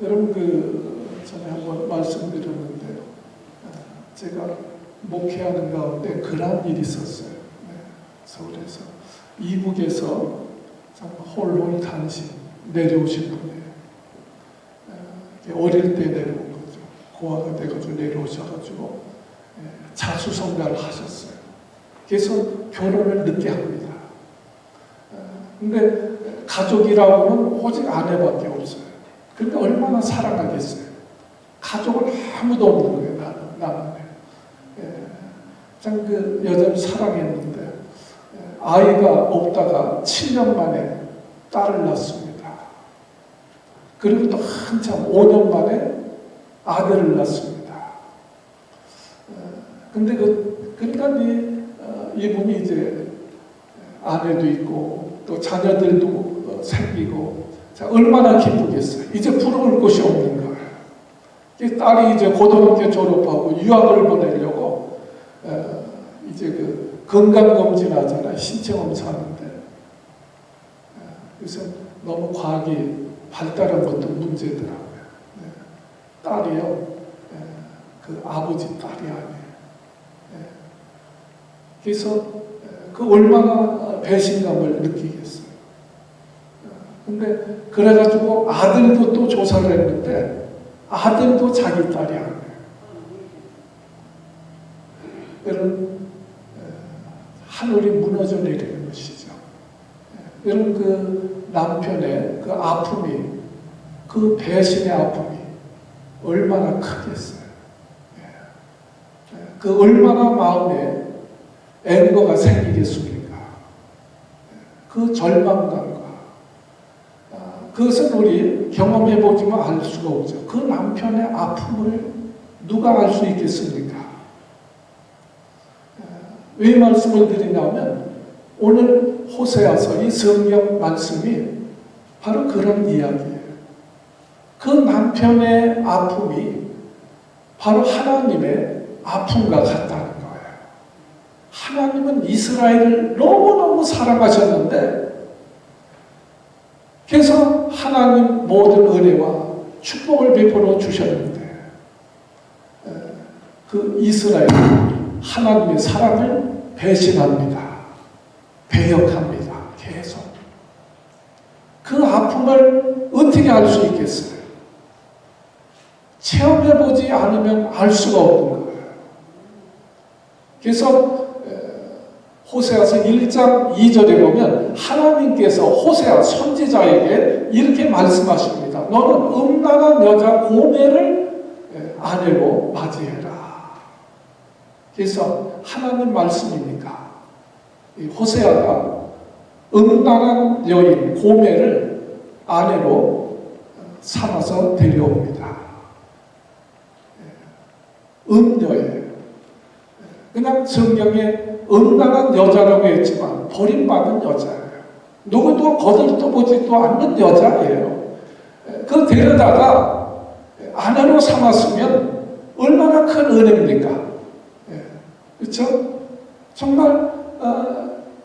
여러분 전에 한번 말씀드렸는데 제가 목회하는 가운데 그런 일이 있었어요. 서울에서 이북에서 정말 홀홀 단신 내려오신 분이에요. 어릴 때 내려온 거죠. 고아가 돼가지고 내려오셔가지고 자수성가를 하셨어요. 그래서 결혼을 늦게 합니다. 근데 가족이라고는 오직 아내밖에 없어요. 근데 얼마나 사랑하겠어요. 가족은 아무도 없는 거예요. 나는. 참 여자를 사랑했는데 아이가 없다가 7년 만에 딸을 낳습니다. 그리고 또 한참 5년 만에 아들을 낳습니다. 근데 그러니까 이분이 이제 아내도 있고 또 자녀들도 생기고 자, 얼마나 기쁘겠어요. 이제 부러울 곳이 없는 거예요. 딸이 이제 고등학교 졸업하고 유학을 보내려고 이제 건강검진 하잖아요. 신체 검사하는데 그래서 너무 과학이 발달한 것도 문제더라고요. 딸이요. 아버지 딸이 아니에요. 그래서 얼마나 배신감을 느끼겠어요. 근데 그래가지고 아들도 또 조사를 했는데 아들도 자기 딸이 아니에요. 여러분 하늘이 무너져 내리는 것이죠. 여러분 남편의 아픔이 배신의 아픔이 얼마나 크겠어요. 얼마나 마음에 앵거가 생기겠습니까? 절망감과 그것은 우리 경험해 보지만 알 수가 없죠. 남편의 아픔을 누가 알 수 있겠습니까? 왜 말씀을 드리냐면 오늘 호세아서 이 성경 말씀이 바로 그런 이야기예요. 남편의 아픔이 바로 하나님의 아픔과 같다는 거예요. 하나님은 이스라엘을 너무너무 사랑하셨는데 그래서 하나님 모든 은혜와 축복을 베풀어 주셨는데 이스라엘은 하나님의 사랑을 배신합니다. 배역합니다. 계속. 아픔을 어떻게 알 수 있겠어요? 체험해보지 않으면 알 수가 없는 거예요. 그래서 호세아서 1장 2절에 보면 하나님께서 호세아 선지자에게 이렇게 말씀하십니다. 너는 음란한 여자 고멜을 아내로 맞이해라. 그래서 하나님 말씀입니까? 호세아가 음란한 여인 고멜을 아내로 삼아서 데려옵니다. 음녀예요. 그냥 성경에 음란한 여자라고 했지만 버림받은 여자예요. 누구도 거들떠 보지도 않는 여자예요. 데려다가 아내로 삼았으면 얼마나 큰 은혜입니까? 그렇죠? 정말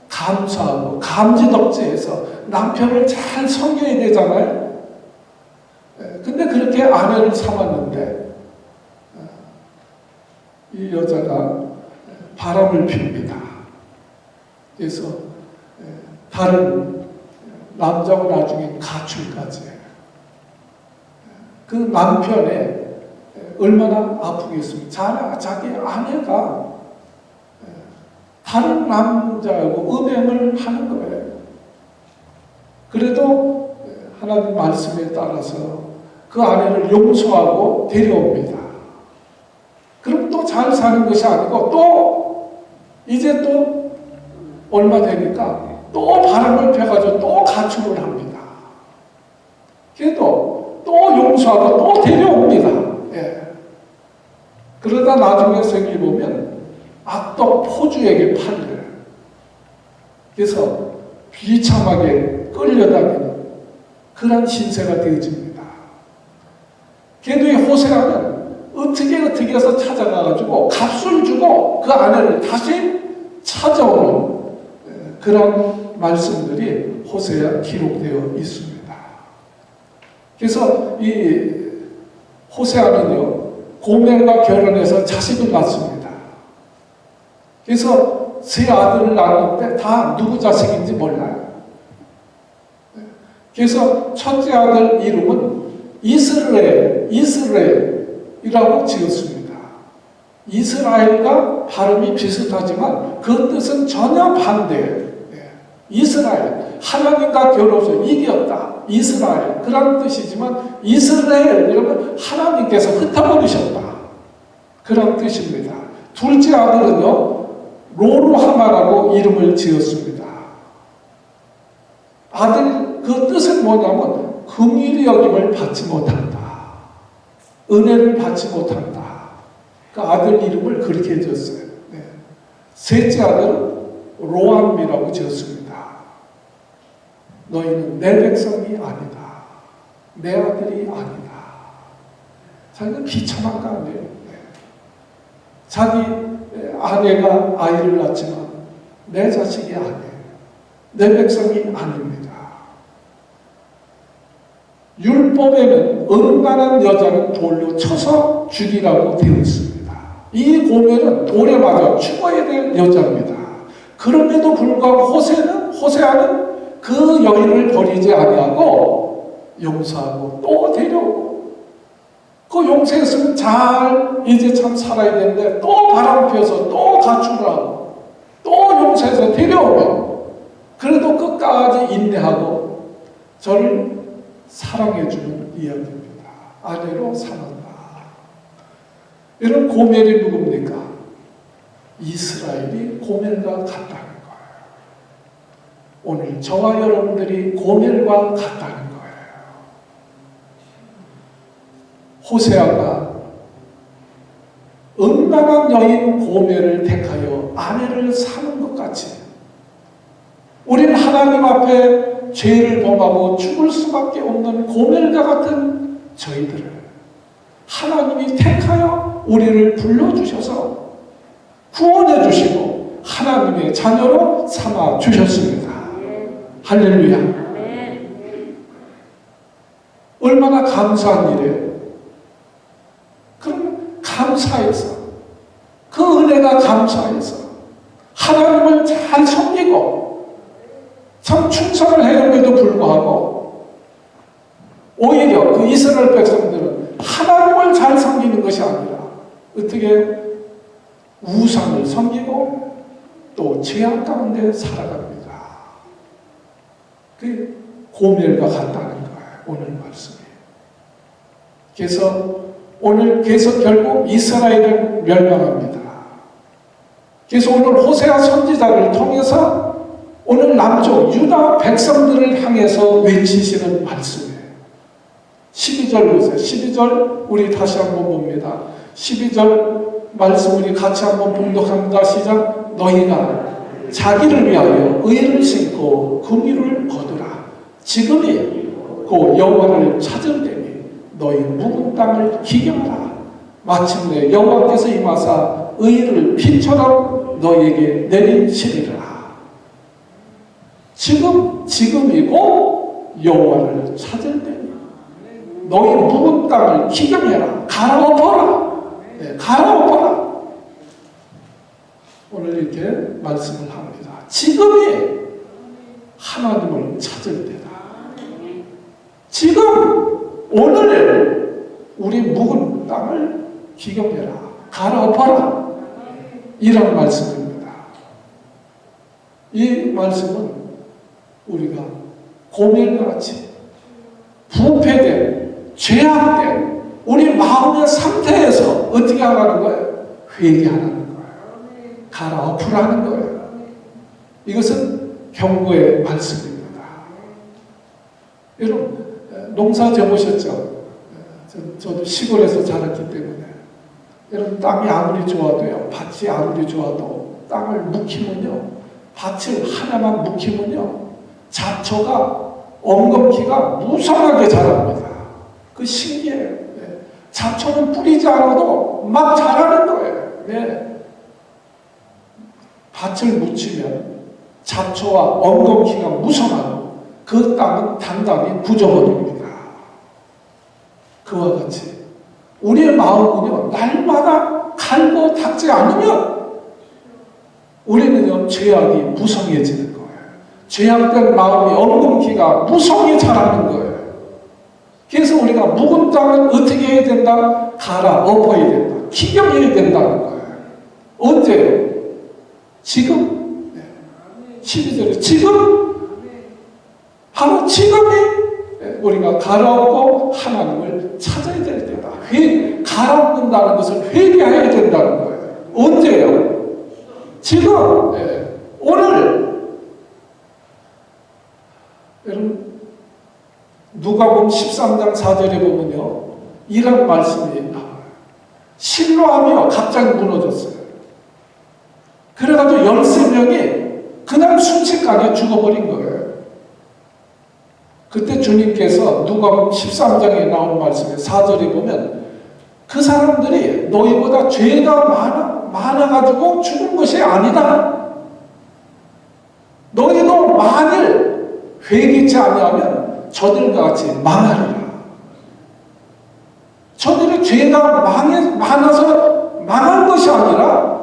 감사하고 감지덕지해서 남편을 잘 섬겨야 되잖아요. 근데 그렇게 아내를 삼았는데 이 여자가 바람을 핍니다. 그래서 다른 남자와 나중에 가출까지 해요. 남편의 얼마나 아프겠습니까? 자기 아내가 다른 남자하고 음행을 하는 거예요. 그래도 하나님 말씀에 따라서 아내를 용서하고 데려옵니다. 그럼 또 잘 사는 것이 아니고 이제 얼마 되니까 바람을 펴가지고 가출을 합니다. 그래도 용서하고 데려옵니다. 그러다 나중에 생기 보면 악독 포주에게 팔려요. 그래서 비참하게 끌려다니는 그런 신세가 되어집니다. 그래도 이 호세아는 어떻게 해서 찾아가가지고 값을 주고 아내를 다시 찾아오는 그런 말씀들이 호세아에 기록되어 있습니다. 그래서 이 호세아는요, 고멜과 결혼해서 자식을 낳습니다. 그래서 세 아들을 낳았는데 다 누구 자식인지 몰라요. 그래서 첫째 아들 이름은 이스라엘이라고 지었습니다. 이스라엘과 발음이 비슷하지만 그 뜻은 전혀 반대예요. 이스라엘, 하나님과 겨루어서 이겼다. 이스라엘, 그런 뜻이지만 이스라엘, 이러면 하나님께서 흩어버리셨다. 그런 뜻입니다. 둘째 아들은요, 로루하마라고 이름을 지었습니다. 아들, 그 뜻은 뭐냐면 긍휼히 여김을 받지 못한다. 은혜를 받지 못한다. 그 아들 이름을 그렇게 지었어요. 네. 셋째 아들은 로암이라고 지었습니다. 너희는 내 백성이 아니다. 내 아들이 아니다. 자기는 비참한 거 아니에요. 네. 자기 아내가 아이를 낳지만 내 자식이 아니에요. 내 백성이 아닙니다. 율법에는 음란한 여자는 돌로 쳐서 죽이라고 되어 있습니다. 이 고멜은 돌에 맞아 죽어야 될 여자입니다. 그럼에도 불구하고 호세아는 그 여인을 버리지 아니하고 용서하고 또 데려오고, 그 용서했으면 잘 이제 참 살아야 되는데 또 바람 피워서 또 가출을 하고 또 용서해서 데려오면 그래도 끝까지 인내하고 저를 사랑해주는 이야기입니다. 아내로 사랑한다. 이런 고멜이 누굽니까? 이스라엘이 고멜과 같다는 거예요. 오늘 저와 여러분들이 고멜과 같다는 거예요. 호세아가 음란한 여인 고멜을 택하여 아내를 사는 것 같이 우리는 하나님 앞에 죄를 범하고 죽을 수밖에 없는 고멜과 같은 저희들을 하나님이 택하여 우리를 불러주셔서 구원해 주시고 하나님의 자녀로 삼아 주셨습니다. 할렐루야. 얼마나 감사한 일이에요. 그럼 감사해서, 그 은혜가 감사해서 하나님을 잘 섬기고 참 충성을 해야에도 불구하고 오히려 그 이스라엘 백성들은 하나님을 잘 섬기는 것이 아니라 어떻게 우상을 섬기고 또 죄악 가운데 살아갑니다. 그 고멜과 같다는 거예요. 오늘 말씀이. 그래서 오늘 결국 이스라엘은 멸망합니다. 그래서 오늘 호세아 선지자를 통해서 오늘 남쪽 유다 백성들을 향해서 외치시는 말씀이에요. 12절 보세요. 12절 우리 다시 한번 봅니다. 12절 말씀 우리 같이 한번 봉독합니다. 시작. 너희가 자기를 위하여 의를 심고 긍휼을 거두라. 지금이 곧 여호와를 찾을 때니 너희 묵은 땅을 기경하라. 마침내 여호와께서 임하사 의를 피처럼 너희에게 내리시리라. 지금이고 여호와를 찾을 때니 너희 묵은 땅을 기경해라. 갈아엎어라. 네, 갈아엎어라. 오늘 이렇게 말씀을 합니다. 지금이 하나님을 찾을 때다. 지금 오늘 우리 묵은 땅을 기경해라. 갈아엎어라. 이런 말씀입니다. 이 말씀은 우리가 고멜과 같이 부패된, 죄악된 우리 마음의 상태에서 어떻게 하라는 거예요? 회개하라는 거예요. 갈아엎으라는 거예요. 이것은 경고의 말씀입니다. 여러분 농사 지어보셨죠? 저도 시골에서 자랐기 때문에 여러분 땅이 아무리 좋아도요, 밭이 아무리 좋아도 땅을 묵히면요, 밭을 하나만 묵히면요, 잡초가 엉겅퀴가 무성하게 자랍니다. 그 신기해요. 네. 잡초는 뿌리지 않아도 막 자라는 거예요. 네. 밭을 묻히면 잡초와 엉겅퀴가 무성하고 그 땅은 단단히 굳어버립니다. 그와 같이 우리의 마음은요, 날마다 갈고 닦지 않으면 우리는요, 죄악이 무성해지는 거예요. 죄악된 마음이 엉금기가 무성히 자라는 거예요. 그래서 우리가 묵은 땅은 어떻게 해야 된다? 갈아 엎어야 된다. 기경해야 된다는 거예요. 언제요? 지금. 12절에 지금, 바로 지금이 우리가 갈아엎고 하나님을 찾아야 될 때다. 갈아엎는다는 것을 회개해야 된다는 거예요. 언제요? 지금. 오늘. 여러분, 누가복음 13장 4절에 보면요, 이런 말씀이 나와요. 실로하며 갑자기 무너졌어요. 그래가지고 13명이 그냥 순식간에 죽어버린 거예요. 그때 주님께서 누가복음 13장에 나온 말씀에 4절에 보면 그 사람들이 너희보다 죄가 많아가지고 죽은 것이 아니다. 너희도 만일 회개치 아니하면 저들과 같이 망하리라. 저들의 죄가 많아서 망한 것이 아니라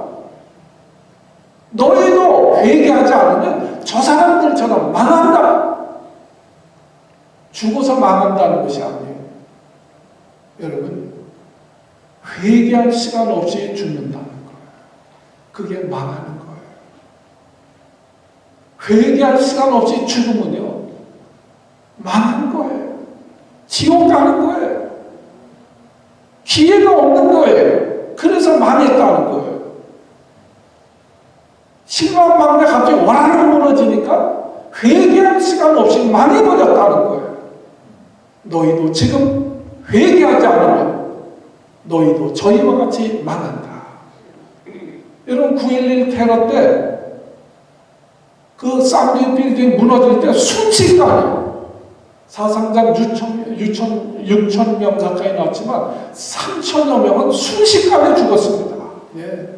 너희도 회개하지 않으면 저 사람들처럼 망한다. 죽어서 망한다는 것이 아니에요. 여러분, 회개할 시간 없이 죽는다는 거예요. 그게 망하는 거예요. 회개할 시간 없이 죽으면요, 망한 거예요. 지옥 가는 거예요. 기회가 없는 거예요. 그래서 망했다는 거예요. 신랑망대 갑자기 와르르 무너지니까 회개할 시간 없이 망해버렸다는 거예요. 너희도 지금 회개하지 않으면 너희도 저희와 같이 망한다. 여러분, 9.11 테러 때 그 쌍둥이 빌딩 무너질 때 순식간에 사상자 6,000명 가까이 나왔지만 3,000여 명은 순식간에 죽었습니다. 예.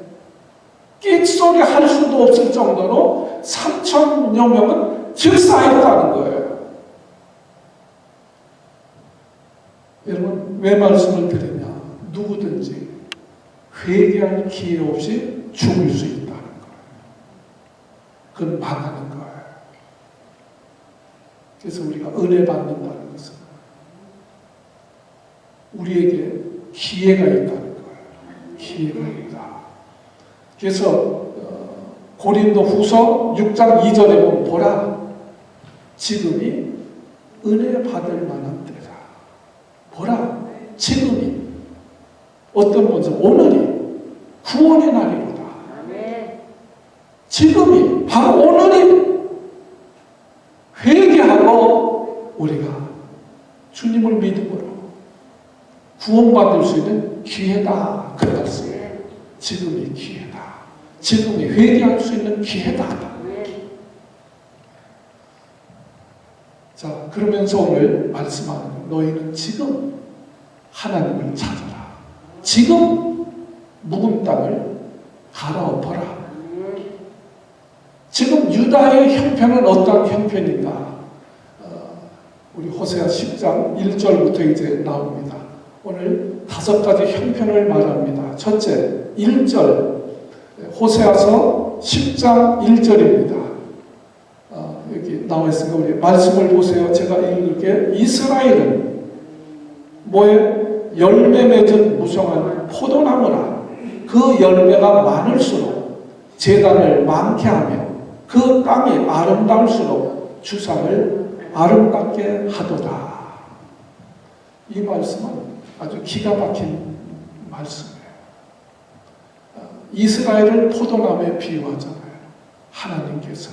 끽소리 할 수도 없을 정도로 3,000여 명은 즉사했다는 거예요. 여러분, 왜 말씀을 드리냐? 누구든지 회개할 기회 없이 죽을 수 있다는 거예요. 그건 망하는 거예요. 그래서 우리가 은혜 받는다는 것은 우리에게 기회가 있다는 거예요. 기회가 있다. 그래서 고린도 후서 6장 2절에 보면 보라, 지금이 은혜 받을 만한 때다. 보라, 지금이 어떤 분은 오늘이 구원의 날이로다. 지금이 바로 오늘이 회개하고 우리가 주님을 믿음으로 구원받을 수 있는 기회다. 그 말씀이에요. 지금이 기회다. 지금이 회개할 수 있는 기회다. 자, 그러면서 오늘 말씀하는 너희는 지금 하나님을 찾아라. 지금 묵은 땅을 갈아엎어라. 지금 유다의 형편은 어떤 형편인가? 우리 호세아 10장 1절부터 이제 나옵니다. 오늘 5가지 형편을 말합니다. 첫째, 1절, 호세아서 10장 1절입니다. 여기 나와 있으니까 우리 말씀을 보세요. 제가 읽을게. 이스라엘은 뭐에 열매 맺은 무성한 포도나무라. 그 열매가 많을수록 제단을 많게 하며 그 땅이 아름다울수록 주상을 아름답게 하도다. 이 말씀은 아주 기가 막힌 말씀이에요. 이스라엘을 포도나무에 비유하잖아요. 하나님께서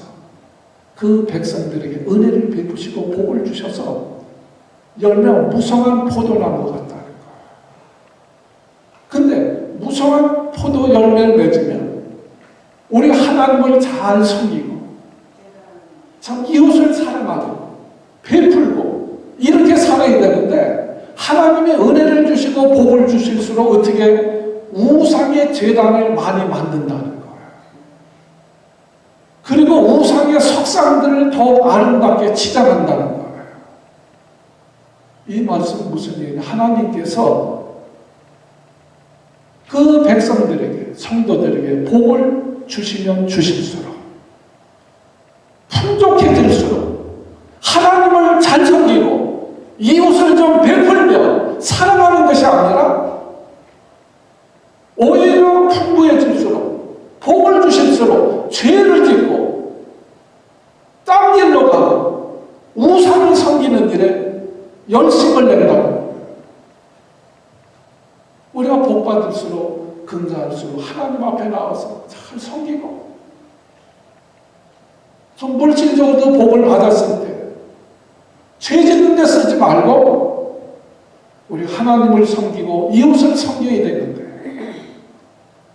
그 백성들에게 은혜를 베푸시고 복을 주셔서 열매가 무성한 포도나무 같다는 거예요. 근데 무성한 포도 열매를 맺으면 우리 하나님을 잘 섬기고 참 이웃을 사랑하고 베풀고 이렇게 살아야 되는데 하나님의 은혜를 주시고 복을 주실수록 어떻게 우상의 제단을 많이 만든다는 거예요. 그리고 우상의 석상들을 더 아름답게 치장한다는 거예요. 이 말씀은 무슨 얘기냐? 하나님께서 그 백성들에게, 성도들에게 복을 주시면 주실수록, 풍족해질수록, 하나님을 잘 섬기고 이웃을 좀 베풀며 살아가는 것이 아니라 오히려 풍부해질수록, 복을 주실수록 죄를 짓고 딴 길로 가고 우상을 섬기는 일에 열심을 낸다는 거예요. 우리가 복 받을수록 근사할수록 하나님 앞에 나와서 잘 섬기고, 좀 물질적으로도 복을 받았을 때 죄 짓는 데 쓰지 말고 우리 하나님을 섬기고 이웃을 섬겨야 되는데,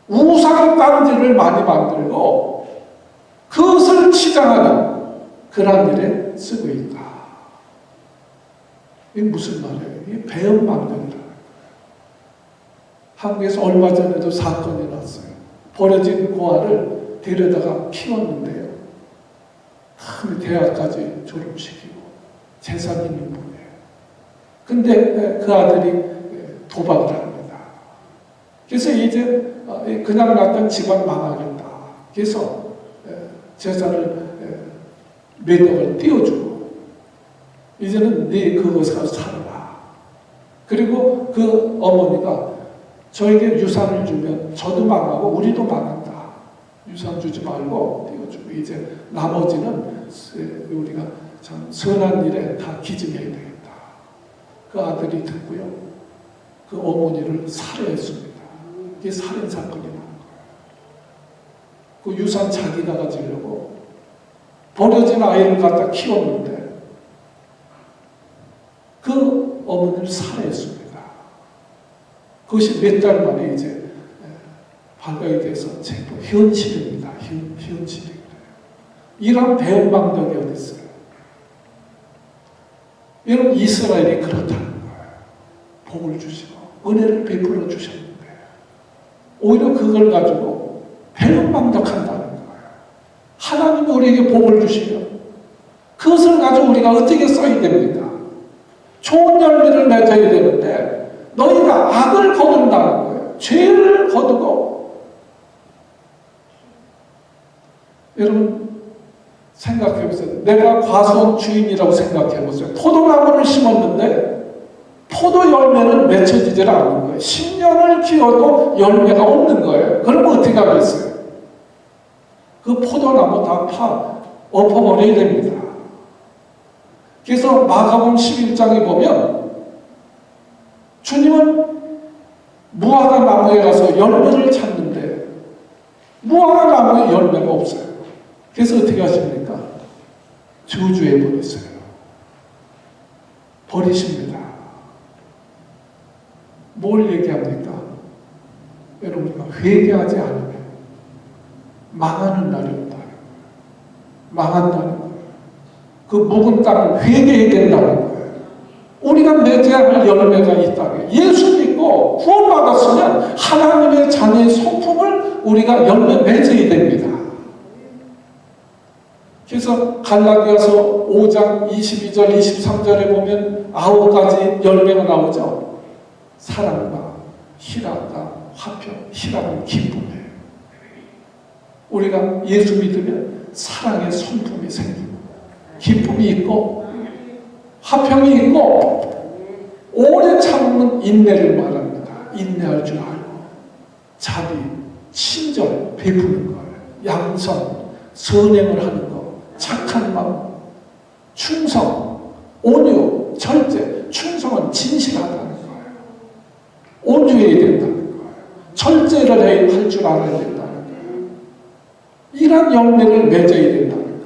우상 딴지를 많이 만들고 그것을 치장하는 그런 일에 쓰고 있다. 이게 무슨 말이에요? 이게 배은망덕이라는 거예요. 한국에서 얼마 전에도 사건이 났어요. 버려진 고아를 데려다가 키웠는데요, 대학까지 졸업시키고 재산 있는 분이에요. 근데 그 아들이 도박을 합니다. 그래서 이제 그냥 놨던 집안 망하겠다. 그래서 재산을 몇 억을 띄워주고, 이제는 네 그것을 가서 살아라. 그리고 그 어머니가 저에게 유산을 주면 저도 망하고 우리도 망한다. 유산 주지 말고 띄워주고, 이제 나머지는 우리가 참 선한 일에 다 기증해야 되겠다. 그 아들이 듣고요, 그 어머니를 살해했습니다. 이게 살인 사건이 난 거예요. 그 유산 자기가 가지려고 버려진 아이를 갖다 키웠는데 그 어머니를 살해했습니다. 그것이 몇 달 만에 이제 발각이 돼서 체포. 현실입니다. 현실이에요. 이런 배은망덕이 어디 있어요? 여러분, 이스라엘이 그렇다는 거예요. 복을 주시고 은혜를 베풀어 주셨는데 오히려 그걸 가지고 배은망덕한다는 거예요. 하나님이 우리에게 복을 주시면 그것을 가지고 우리가 어떻게 써야 됩니다. 좋은 열매를 맺어야 되는데 너희가 악을 거둔다는 거예요. 죄를 거두고. 여러분 생각해보세요. 내가 과수원 주인이라고 생각해보세요. 포도나무를 심었는데 포도 열매는 맺혀지질 않는 거예요. 10년을 키워도 열매가 없는 거예요. 그러면 어떻게 하겠어요? 그 포도나무 다 엎어버려야 됩니다. 그래서 마가복음 11장에 보면 주님은 무화과 나무에 가서 열매를 찾는데 무화과 나무에 열매가 없어요. 그래서 어떻게 하십니까? 저주해 버렸어요. 버리십니다. 뭘 얘기합니까? 여러분, 회개하지 않으면 망하는 날이 온다. 망한다는 거예요. 그 묵은 땅을 회개해야 된다는 거예요. 우리가 맺어야 할 열매가 있다고요. 예수 믿고 구원받았으면 하나님의 자녀의 성품을 우리가 열매 맺어야 됩니다. 그래서 갈라디아서 5장 22절 23절에 보면 9가지 열매가 나오죠. 사랑과 희락과 화평, 희락은 기쁨이에요. 우리가 예수 믿으면 사랑의 성품이 생기고 기쁨이 있고 화평이 있고 오래 참는 인내를 말합니다. 인내할 줄 알고 자비, 친절 베푸는 걸, 양선, 선행을 하는 것, 착한 마음, 충성, 온유, 절제. 충성은 진실하다는 거예요. 온유해야 된다는 거예요. 절제를 할 줄 알아야 된다는 거예요. 이런 열매를 맺어야 된다는 거예요.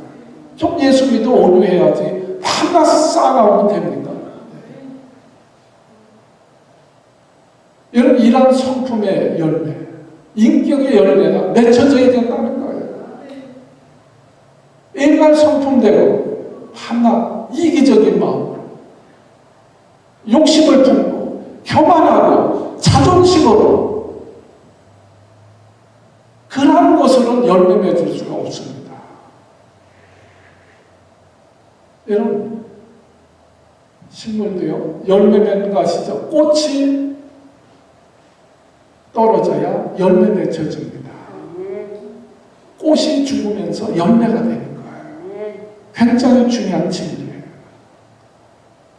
좀 예수 믿어 온유해야지 하나 쌓아나오면 됩니까? 여러분, 이런 성품의 열매, 인격의 열매가 맺혀져야 된다는 거예요. 옛날 성품대로 하나 이기적인 마음으로 욕심을 품고 교만하고 자존심으로 그러한 것으로는 열매 맺을 수가 없습니다. 여러분, 식물도요, 열매 맺는 거 아시죠? 꽃이 떨어져야 열매 맺혀집니다. 꽃이 죽으면서 열매가 되는 거예요. 굉장히 중요한 진리예요.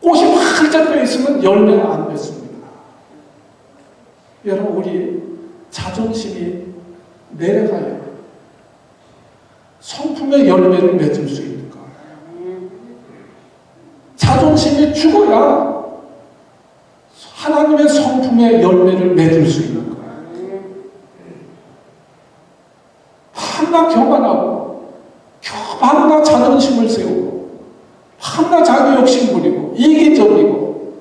꽃이 확 잡혀 있으면 열매가 안 맺습니다. 여러분, 우리 자존심이 내려가요. 성품의 열매를 맺을 수 있는 거예요. 자존심이 죽어야 하나님의 성품의 열매를 맺을 수 있는 거예요. 한나 교만하고, 한나 자존심을 세우고, 한나 자기 욕심 부리고, 이기적이고,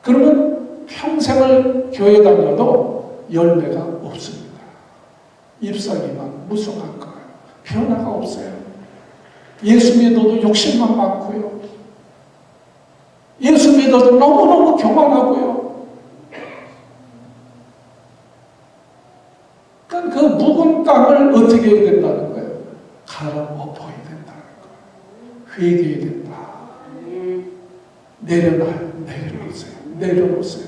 그러면 평생을 교회 다녀도 열매가 없습니다. 잎사귀만 무성한 거예요. 변화가 없어요. 예수 믿어도 욕심만 많고요. 예수 믿어도 너무너무 교만하고요. 그러니까 그 묵은 땅을 어떻게 해야 된다는 거예요? 갈아엎어야 된다는 거예요. 회개해야 된다. 내려놓으세요.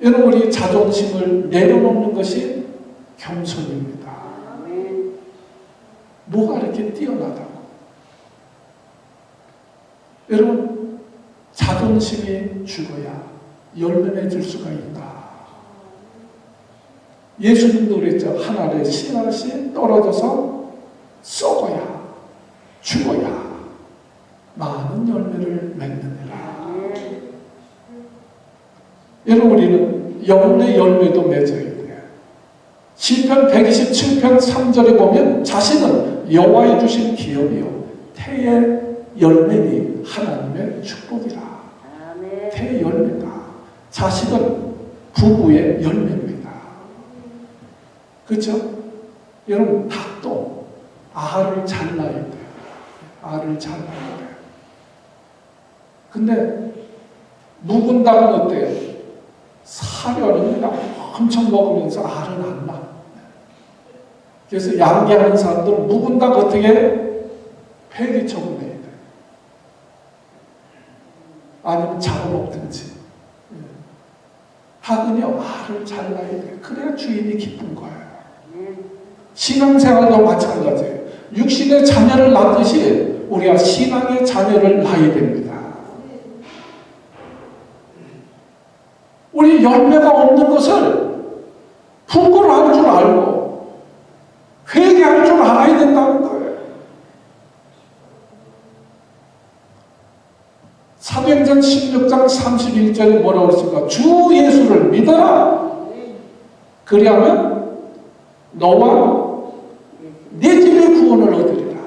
여러분, 우리 자존심을 내려놓는 것이 겸손입니다. 뭐가 이렇게 뛰어나다고? 여러분, 자존심이 죽어야 열매 맺을 수가 있다. 예수님도 그랬죠. 한 알의 씨앗이 떨어져서 썩어야, 죽어야 많은 열매를 맺느니라. 여러분, 우리는 영혼의 열매도 맺어야 돼요. 시편 127편 3절에 보면 자신은 여호와의 주신 기업이요 태의 열매니 하나님의 축복이라. 태의 열매다. 자식은 부부의 열매입니다. 그렇죠? 여러분, 닭도 알을 잘 낳아야 돼요. 알을 잘 낳아야 돼요. 근데 묵은 닭은 어때요? 사료는 그냥 엄청 먹으면서 알은 안 낳아. 그래서 양계하는 사람들은 묵은 닭 어떻게 폐기 처분해야 돼. 아니면 잡아먹든지. 닭은요, 알을 잘 낳아야 돼. 그래야 주인이 기쁜 거예요. 신앙생활도 마찬가지예요. 육신의 자녀를 낳듯이 우리가 신앙의 자녀를 낳아야 됩니다. 우리 열매가 없는 것을 부끄러워할 줄 알고 회개할 줄 알아야 된다는 거예요. 사도행전 16장 31절에 뭐라고 했습니까? 주 예수를 믿어라. 그리하면 너와 내 집의 구원을 얻으리라.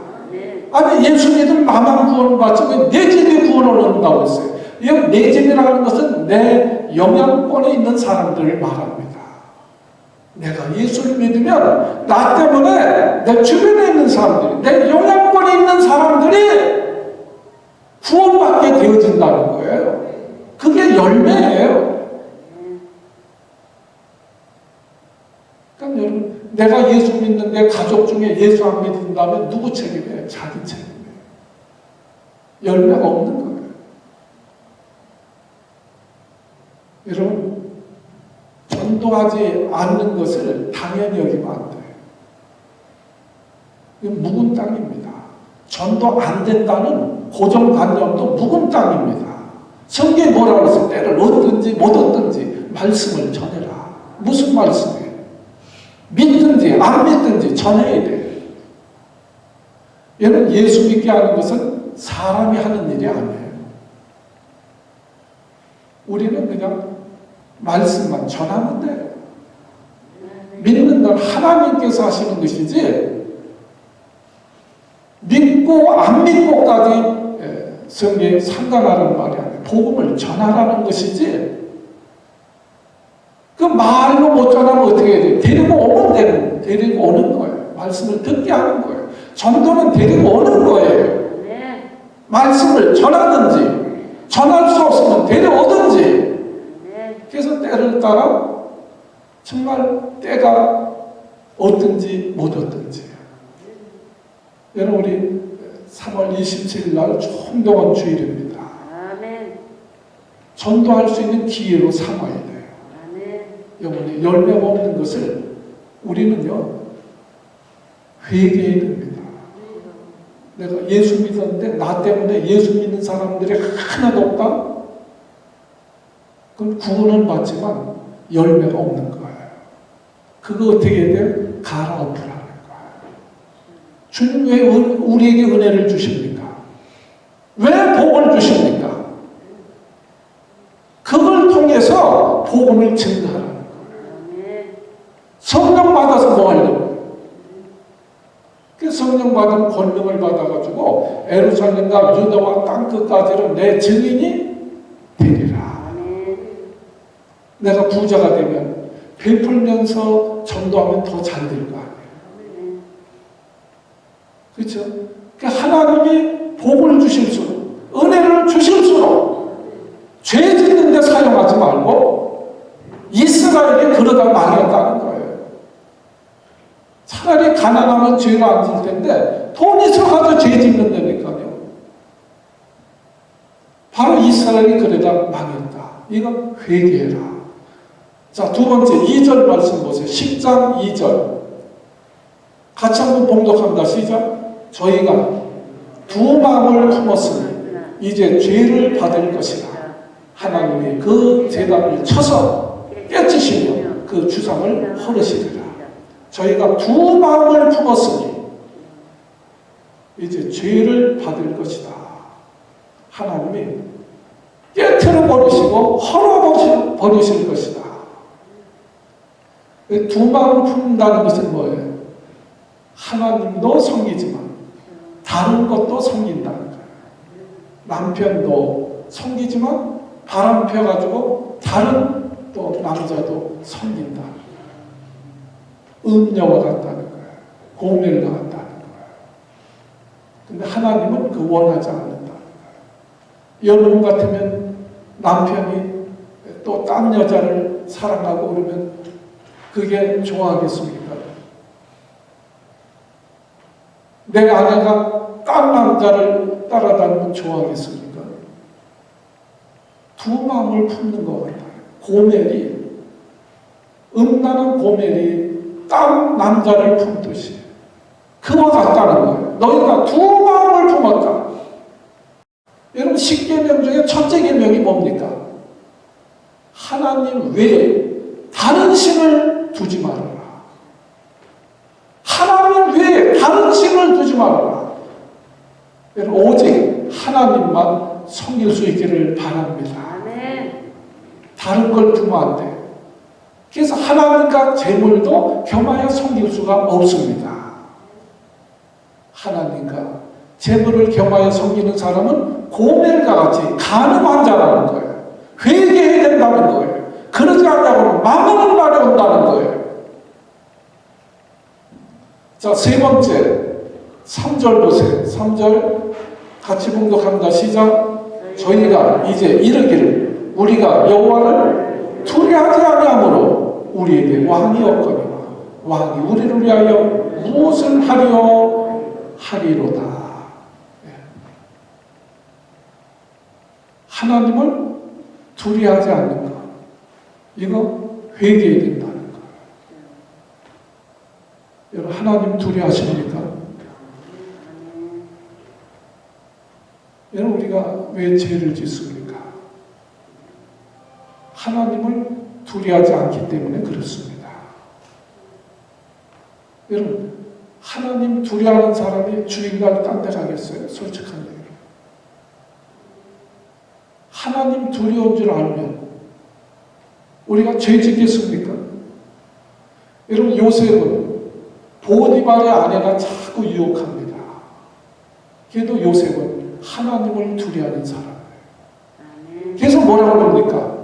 아니, 예수 믿으면 나만 구원을 받지 왜 내 집의 구원을 얻는다고 했어요? 내 집이라는 것은 내 영향권에 있는 사람들을 말합니다. 내가 예수를 믿으면 나 때문에 내 주변에 있는 사람들이, 내 영향권에 있는 사람들이 구원받게 되어진다는 거예요. 그게 열매예요. 그러니까 여러분, 내가 예수 믿는데 가족 중에 예수 안 믿는다면 누구 책임이에요? 자기 책임이에요. 열매가 없는 거예요. 여러분, 전도하지 않는 것을 당연히 여기면 안 돼요. 이건 묵은 땅입니다. 전도 안 된다는 고정관념도 묵은 땅입니다. 성경에 뭐라고 해서 때를 얻든지 못 얻든지 말씀을 전해라. 무슨 말씀이에요? 믿든지 안 믿든지 전해야 돼요. 여러분, 예수 믿게 하는 것은 사람이 하는 일이 아니에요. 우리는 그냥 말씀만 전하면 돼요. 믿는 건 하나님께서 하시는 것이지 믿고 안 믿고까지 성경에 상관하는 말이 아니에요. 복음을 전하라는 것이지 그 말로 못 전하면 어떻게 해야 돼요? 데리고 오면 되는, 데리고 오는 거예요. 말씀을 듣게 하는 거예요. 전도는 데리고 오는 거예요. 말씀을 전하든지 전할 수 없으면 데려오든지. 그래서 때를 따라 정말 때가 어떤지 못 어떤지. 여러분, 우리 3월 27일 날 총동원 주일입니다. 아멘. 전도할 수 있는 기회로 삼아야 돼요. 아멘. 영혼에 열매가 없는 것을 우리는요, 회개해야 됩니다. 내가 예수 믿었는데 나 때문에 예수 믿는 사람들이 하나도 없다? 그럼 구원은 받지만 열매가 없는 거예요. 그거 어떻게 해야 돼요? 갈아엎으라는 거예요. 주님 왜 우리에게 은혜를 주십니까? 왜 복을 주십니까? 그걸 통해서 복음을 증거하라는 거예요. 성령 받아서 뭐 하려고? 그 성령 받은 권능을 받아가지고 예루살렘과 유다와 땅끝까지는 내 증인이 되리라. 내가 부자가 되면 베풀면서 전도하면 더 잘 될 거 아니에요. 그렇죠? 그러니까 하나님이 복을 주실수록, 은혜를 주실수록 죄 짓는 데 사용하지 말고 이스라엘이 그러다 망했다는 거예요. 차라리 가난하면 죄를 안 질 텐데 돈 있어가지고 죄 짓는다니까요. 바로 이스라엘이 그러다 망했다. 이건 회개해라. 자, 두 번째 2절 말씀 보세요. 10장 2절 같이 한번 봉독합니다. 시작. 저희가 두 마음을 품었으니 이제 죄를 받을 것이라. 하나님이 그 제단을 쳐서 깨치시며 그 주상을 헐으시리라. 저희가 두 마음을 품었으니 이제 죄를 받을 것이다. 하나님이 깨트려 버리시고 헐어 버리실 것이다. 두 마음을 품는다는 것은 뭐예요? 하나님도 섬기지만 다른 것도 섬긴다는 거예요. 남편도 섬기지만 바람 펴가지고 다른 또 남자도 섬긴다. 음녀와 같다는 거예요. 고멜과 같다는 거예요. 근데 하나님은 그 원하지 않는다는 거예요. 여러분 같으면 남편이 또 딴 여자를 사랑하고 그러면 그게 좋아하겠습니까? 내 아내가 딴 남자를 따라다니면 좋아하겠습니까? 두 마음을 품는 것 같아요. 고멜이, 음란한 고멜이 딴 남자를 품듯이 그와 같다는 거예요. 너희가 두 마음을 품었다. 여러분 10계명 중에 첫째 계명이 뭡니까? 하나님 외에 다른 신을 두지 말아라. 하나님 외에 다른 신을 두지 말아라. 여러분 오직 하나님만 섬길 수 있기를 바랍니다. 다른 걸 두면 안 돼요. 그래서 하나님과 재물도 겸하여 섬길 수가 없습니다. 하나님과 재물을 겸하여 섬기는 사람은 고멜과 같이 간음한 자라는 거예요. 회개해야 된다는 거예요. 그러지 않다고는 망하는 날이 온다는 거예요. 자, 세 번째 3절 보세요. 3절 같이 봉독합니다. 시작. 저희가 이제 이르기를 우리가 여호와를 두려워하지 아니하므로 우리에게 왕이 없거니와 왕이 우리를 위하여 무엇을 하리요 하리로다. 하나님을 두려워하지 않는 것, 이거 회개해야 된다는 거. 여러분 하나님 두려워하십니까? 여러분 우리가 왜 죄를 짓습니까? 하나님을 두려워하지 않기 때문에 그렇습니다. 여러분 하나님 두려워하는 사람이 주일날 딴 데 가겠어요? 솔직한 얘기로. 하나님 두려운 줄 알면 우리가 죄 짓겠습니까? 여러분 요셉은 보디발의 아내가 자꾸 유혹합니다. 그래도 요셉은 하나님을 두려워하는 사람이에요. 그래서 뭐라고 합니까?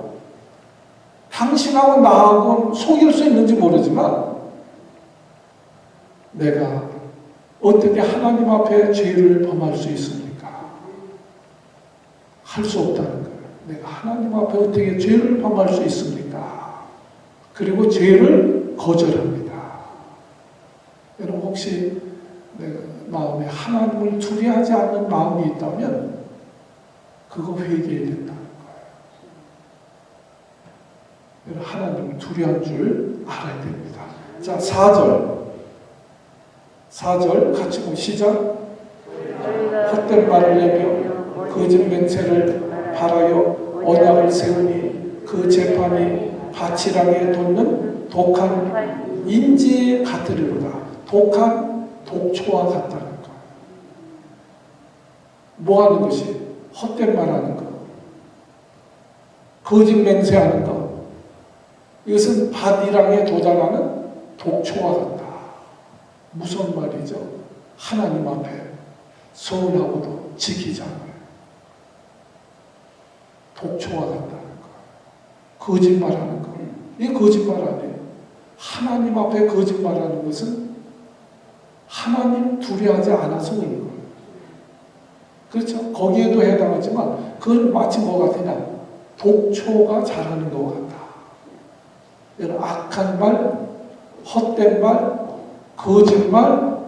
당신하고 나하고 속일 수 있는지 모르지만 내가 어떻게 하나님 앞에 죄를 범할 수 있습니까? 할 수 없다는 거예요. 내가 하나님 앞에 어떻게 죄를 범할 수 있습니까? 그리고 죄를 거절합니다. 여러분 혹시 마음에 하나님을 두려워하지 않는 마음이 있다면 그거 회개해야 된다는 거예요. 하나님을 두려워한 줄 알아야 됩니다. 자, 4절 같이 보시죠. 헛된 말을 내며 거짓 맹세를 바라여 언약을 세우니 그 재판이 바치락에 돋는 독한 인지 같으리로다. 독한 독초와 같다는 거예요. 뭐 하는 것이? 헛된 말하는 것, 거짓 맹세하는 것, 이것은 밭이랑에 도달하는 독초와 같다. 무슨 말이죠? 하나님 앞에 서운하고도 지키지 않아요. 독초와 같다는 거예요. 거짓말하는 거. 이게 거짓말 아니에요. 하나님 앞에 거짓말하는 것은 하나님 두려워하지 않아서 그런 거예요. 그렇죠? 거기에도 해당하지만 그건 마치 뭐 같으냐? 독초가 자라는 것 같다. 이런 악한 말, 헛된 말, 거짓말,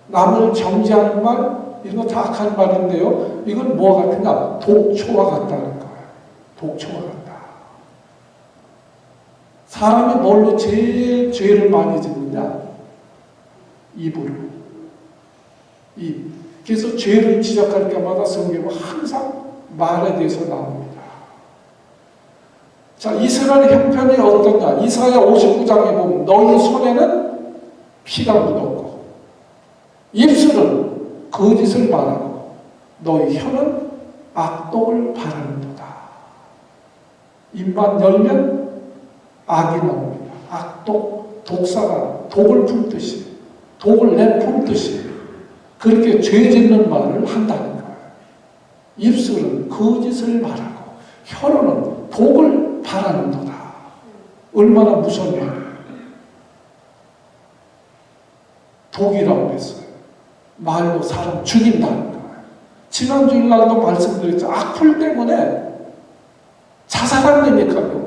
남을 정죄하는 말, 이런 거 다 악한 말인데요. 이건 뭐 같으냐? 독초와 같다는 거예요. 독초와 같다. 사람이 뭘로 제일 죄를 많이 짓느냐? 입으로. 입. 그래서 죄를 지적할 때마다 성경은 항상 말에 대해서 나옵니다. 자, 이스라엘 형편이 어떠냐? 이사야 59장에 보면 너희 손에는 피가 묻었고 입술은 거짓을 말하고 너희 혀는 악독을 바라는도다. 입만 열면 악이 나옵니다. 악독, 독사가 독을 품듯이, 독을 내뿜듯이 그렇게 죄 짓는 말을 한다는 거예요. 입술은 거짓을 말하고 혀로는 독을 바라는도다. 얼마나 무서운 말이에요. 독이라고 했어요. 말로 사람 죽인다는 거예요. 지난 주일날도 말씀드렸죠. 악플 때문에 자살한다니까요.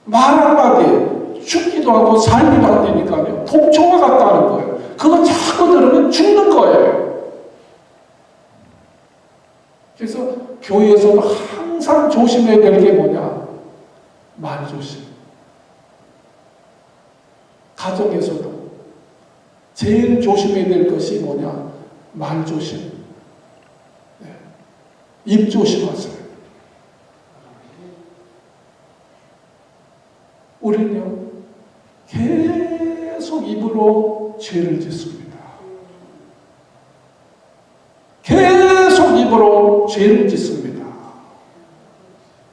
말 한마디에 죽기도 하고 살기도 한다니까요. 독초가 같다는 거예요. 그거 자꾸 들으면 죽는 거예요. 그래서 교회에서는 항상 조심해야 될 게 뭐냐? 말 조심. 가정에서도 제일 조심해야 될 것이 뭐냐? 말 조심. 네. 입 조심하세요. 우리는요, 계속 입으로 죄를 짓습니다. 계속 입으로 죄를 짓습니다.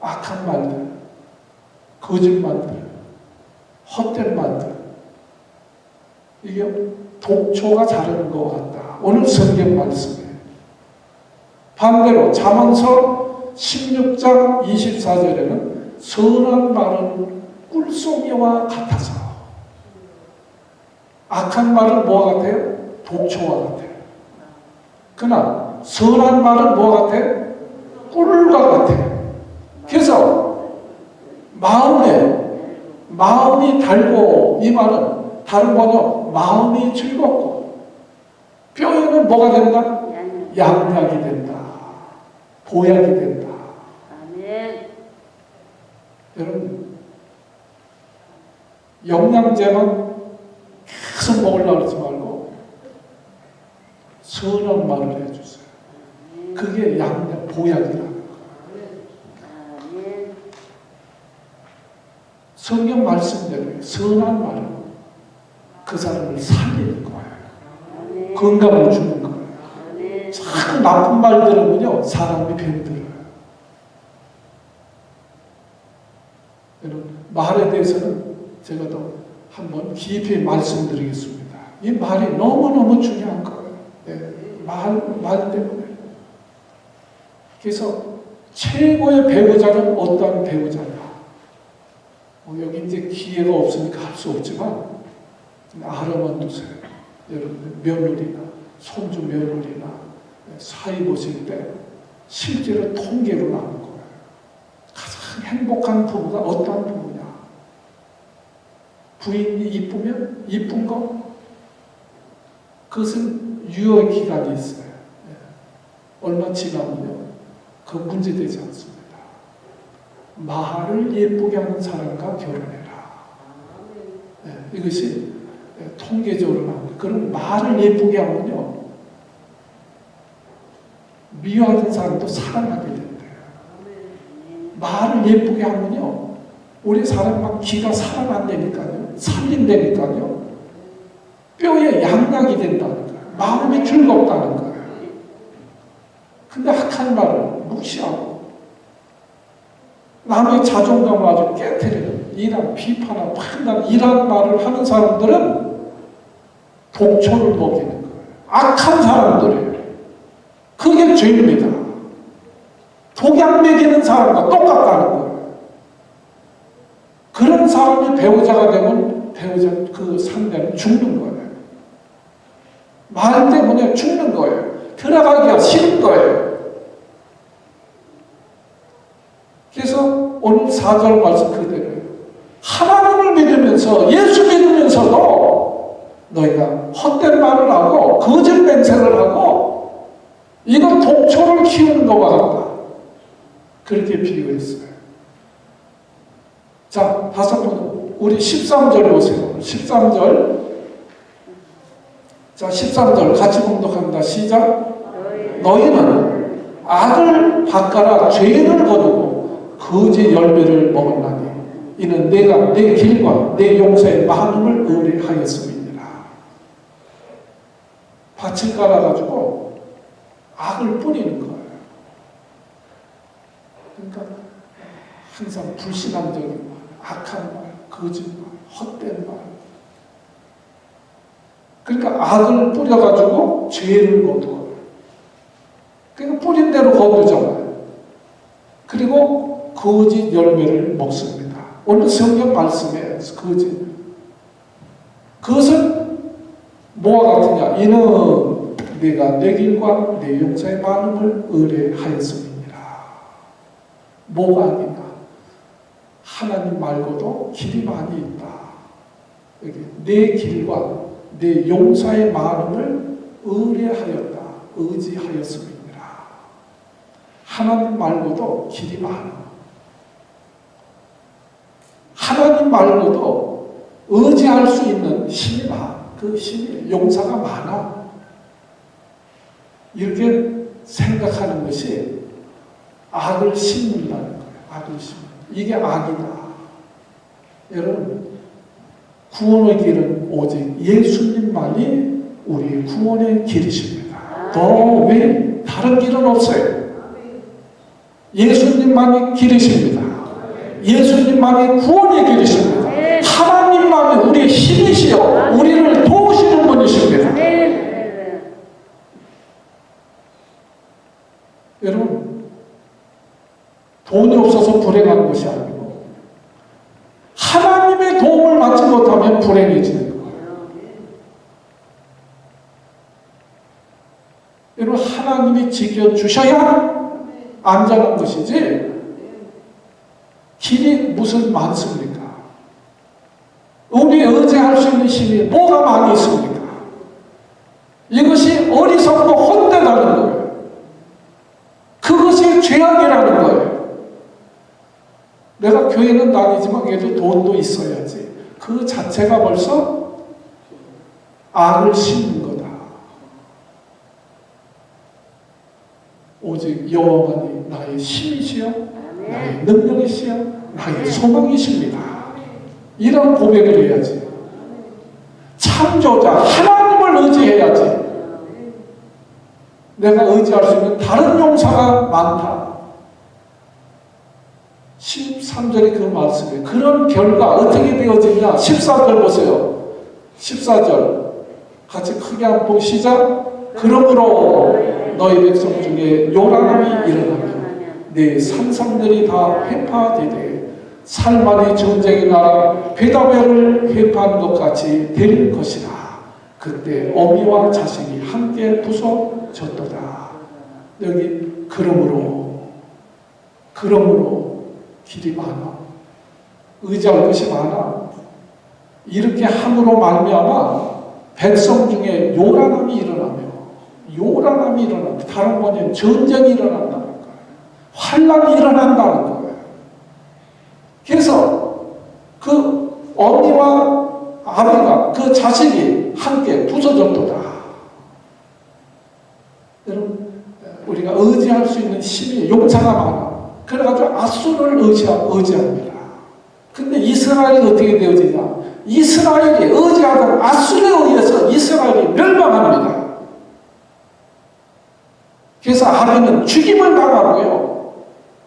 악한 말들, 거짓말들, 헛된 말들. 이게 독초가 자르는 것 같다. 오늘 성경 말씀이에요. 반대로 잠언서 16장 24절에는 선한 말은 꿀송이와 같아서 악한 말은 뭐와 같아요? 독초와 같아요. 그러나 선한 말은 뭐와 같아요? 꿀과 같아요. 그래서 마음이 달고 이 말은 다른 거죠. 마음이 즐겁고 뼈에는 뭐가 된다? 양약이 된다. 보약이 된다. 아멘. 여러분 영양제만 계속 먹으려고 하지 말고 선한 말을 해주세요. 그게 양약, 보약이라는 거예요. 성경 말씀대로 선한 말은 그 사람을 살리는 거예요. 건강을 주는 거예요. 참 나쁜 말들은요 사람이 병들어요. 여러분 말에 대해서는 제가 또 한번 깊이 말씀드리겠습니다. 이 말이 너무너무 중요한 거예요. 네, 말 때문에. 그래서 최고의 배우자는 어떠한 배우자냐? 여기 이제 기회가 없으니까 할 수 없지만 알아만 두세요. 여러분 며느리나 손주 며느리나 사이 보실 때 실제로 통계로 나오는 거예요. 가장 행복한 부부가 어떠한 부부냐? 부인이 이쁘면 이쁜 거, 그것은 유효 기간이 있어요. 얼마 지나면요, 그 문제되지 않습니다. 말을 예쁘게 하는 사람과 결혼해라. 이것이 통계적으로 나옵니다. 그럼 말을 예쁘게 하면요, 미워하는 사람도 사랑하게 된대요. 말을 예쁘게 하면요, 우리 사람 막 기가 살아난다니까요. 살린다니까요. 뼈에 양약이 된다는 거예요. 마음이 즐겁다는 거예요. 근데 악한 말을 무시하고 남의 자존감을 아주 깨트리는 이런 비판하고 판단 이런 말을 하는 사람들은 독초를 먹이는 거예요. 악한 사람들이에요. 그게 죄입니다. 독약 먹이는 사람과 똑같다는 거예요. 그런 사람이 배우자가 되면 배우자 그 상대는 죽는 거예요. 말 때문에 죽는 거예요. 들어가기가 싫은 거예요. 그래서 오늘 4절 말씀 그대로예요. 하나님을 믿으면서 예수 믿으면서도 너희가 헛된 말을 하고 거짓 맹세를 하고 이건 독초를 키우는 것과 같다. 그렇게 비유했어요. 자, 다섯 번 우리 13절 보세요. 13절. 자, 13절 같이 봉독합니다. 시작. 너희는 악을 바꿔라 죄를 거두고 거짓 열매를 먹었나니 이는 내가 내 길과 내 용서의 많음을 의뢰하였음이니라. 밭을 깔아가지고 악을 뿌리는 거예요. 그러니까 항상 불신앙적인 말, 악한 말, 거짓말, 헛된 말. 그러니까 악을 뿌려가지고 죄를 거두어. 그러니까 뿌린 대로 거두잖아요. 그리고 거짓 열매를 먹습니다. 오늘 성경 말씀에 거짓. 그것은 뭐와 같으냐? 이는 내가 내 길과 내 용서의 많음을 의뢰하였음이니라. 뭐가 아니냐? 하나님 말고도 길이 많이 있다. 여기 내 길과 내 용사의 많음을 의뢰하였다. 의지하였음이니라. 하나님 말고도 길이 많아. 하나님 말고도 의지할 수 있는 힘이 많아. 그 힘이 용사가 많아. 이렇게 생각하는 것이 악을 심는다는 거예요. 악을 심는. 이게 악이다. 여러분, 구원의 길은 오직 예수님만이 우리의 구원의 길이십니다. 더 외 다른 길은 없어요. 예수님만이 길이십니다. 예수님만이 구원의 길이십니다. 하나님만이 우리의 힘이시여 우리를 도우시는 분이십니다. 여러분, 돈이 없어서 불행한 것이 아니고 하나님의 도움을 받지 못하면 불행해지는 거예요. 여러분, 하나님이 지켜주셔야 안전한 것이지 길이 무슨 많습니까? 우리 의지할 수 있는 힘이 뭐가 많이 있습니까? 이것이 어리석고 헛되다는 거예요. 그것이 죄악이라는 거예요. 내가 교회는 다니지만 그래도 돈도 있어야지. 그 자체가 벌써 악을 심는 거다. 오직 여호와만이 나의 힘이시여 나의 능력이시여 나의 소망이십니다. 이런 고백을 해야지. 창조자 하나님을 의지해야지. 내가 의지할 수 있는 다른 용사가 많다. 13절에 그 말씀에 그런 결과 어떻게 되어지냐. 14절 보세요. 14절 같이 크게 한번 시작. 그러므로 너희 백성 중에 요란함이 일어나면 내 산성들이 다 회파되되 살만이 전쟁이 나라 베다베를 회파하는 것 같이 될 것이라. 그때 어미와 자식이 함께 부서졌도다. 여기 그러므로 길이 많아. 의지할 것이 많아. 이렇게 함으로 말미암아 백성 중에 요란함이 일어나며 다른 번역은 전쟁이 일어난다는 거예요. 환란이 일어난다는 거예요. 그래서 그 어미와 아비가 그 자식이 함께 부서졌도다. 여러분, 우리가 의지할 수 있는 힘이 용사가 많아. 그래가지고 아수를 의지합니다. 근데 이스라엘이 어떻게 되어지냐? 이스라엘이 의지하던 아수에 의해서 이스라엘이 멸망합니다. 그래서 아비는 죽임을 당하고요.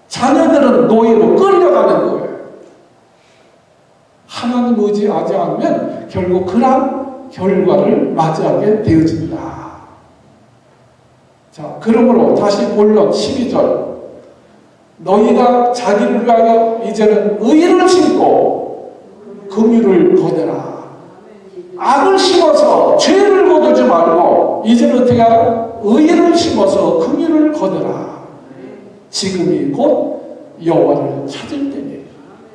자녀들은 노예로 끌려가는 거예요. 하나님 의지하지 않으면 결국 그러한 결과를 맞이하게 되어진다. 자, 그러므로 다시 본론 12절. 너희가 자기를 위하여 이제는 의를 심고 긍휼을 거두라. 악을 심어서 죄를 거두지 말고 이제는 어떻게 하라? 의를 심어서 긍휼을 거두라. 지금이 곧 여호와를 찾을 때니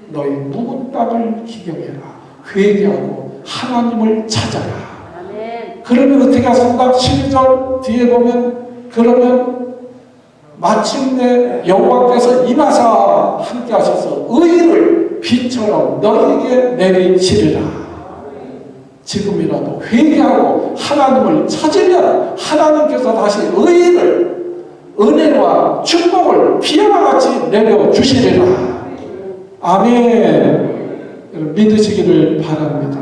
너희 묵은 땅을 기경해라. 회개하고 하나님을 찾아라. 그러면 어떻게 하십니까? 12절 뒤에 보면 그러면 마침내 여호와께서 임하사 함께 하셔서 의를 빛처럼 너희에게 내리시리라. 지금이라도 회개하고 하나님을 찾으면 하나님께서 다시 의를 은혜와 축복을 비와 같이 내려주시리라. 아멘. 여러분 믿으시기를 바랍니다.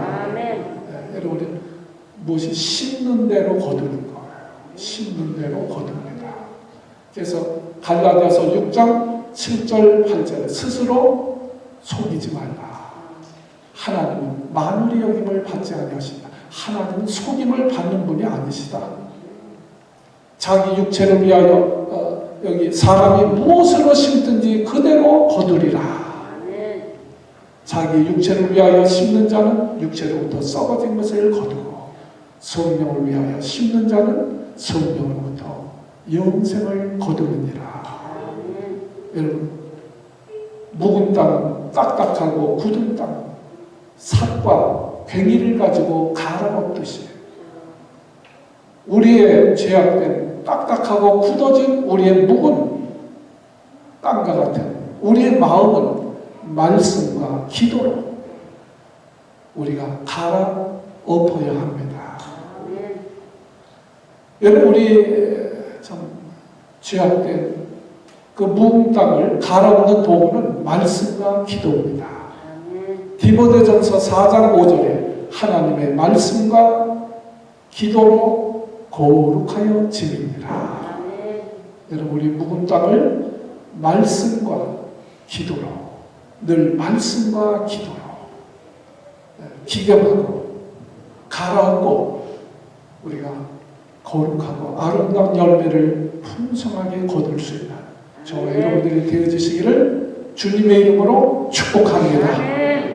여러분 무엇이 심는 대로 거두는 거예요. 심는 대로 거둡니다. 그래서 갈라디아서 6장 7절 8절에 스스로 속이지 말라. 하나님은 만물의 여김을 받지 아니하신다. 하나님은 속임을 받는 분이 아니시다. 자기 육체를 위하여 여기 사람이 무엇으로 심든지 그대로 거두리라. 자기 육체를 위하여 심는 자는 육체로부터 썩어진 것을 거두고 성령을 위하여 심는 자는 성령으로부터 영생을 거두느니라. 여러분, 묵은 땅은 딱딱하고 굳은 땅, 삭과 괭이를 가지고 갈아엎듯이 우리의 죄악된 딱딱하고 굳어진 우리의 묵은 땅과 같은 우리의 마음은 말씀과 기도로 우리가 갈아엎어야 합니다. 여러분, 우리 참 죄악된 그 묵은 땅을 갈아엎는 도구는 말씀과 기도입니다. 디모데전서 4장 5절에 하나님의 말씀과 기도로 거룩하여 지립니다. 여러분, 우리 묵은 땅을 말씀과 기도로, 늘 말씀과 기도로 기경하고 갈아엎고 우리가 거룩하고 아름다운 열매를 풍성하게 거둘 수 있는 저와 여러분들이 되어지시기를 주님의 이름으로 축복합니다.